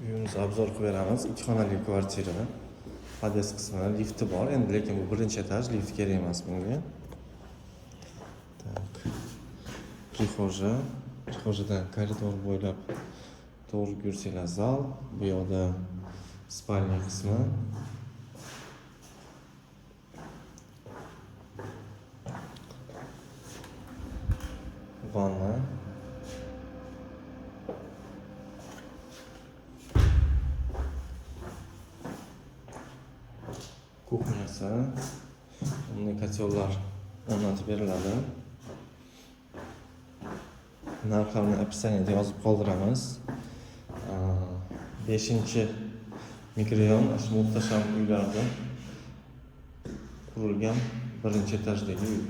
Uyimizni obzor qilib beramiz. 2 xonali kvartira. Podest qismida lifti bor. Endi lekin bu birinchi etaj, lift kerak emas bunga. Tak. Prixoja. Prixojadan koridor bo'ylab to'g'ri yursanglar zal. Bu yoqda spalnya qismi. Vanna. Kuxnyasi. Bunday kotellar o'rnatib beriladi. Narxlarni описаниеda yozib qoldiramiz. 5-mikrorayon muhtasham uylarda qurilgan birinchi etajdagi uy.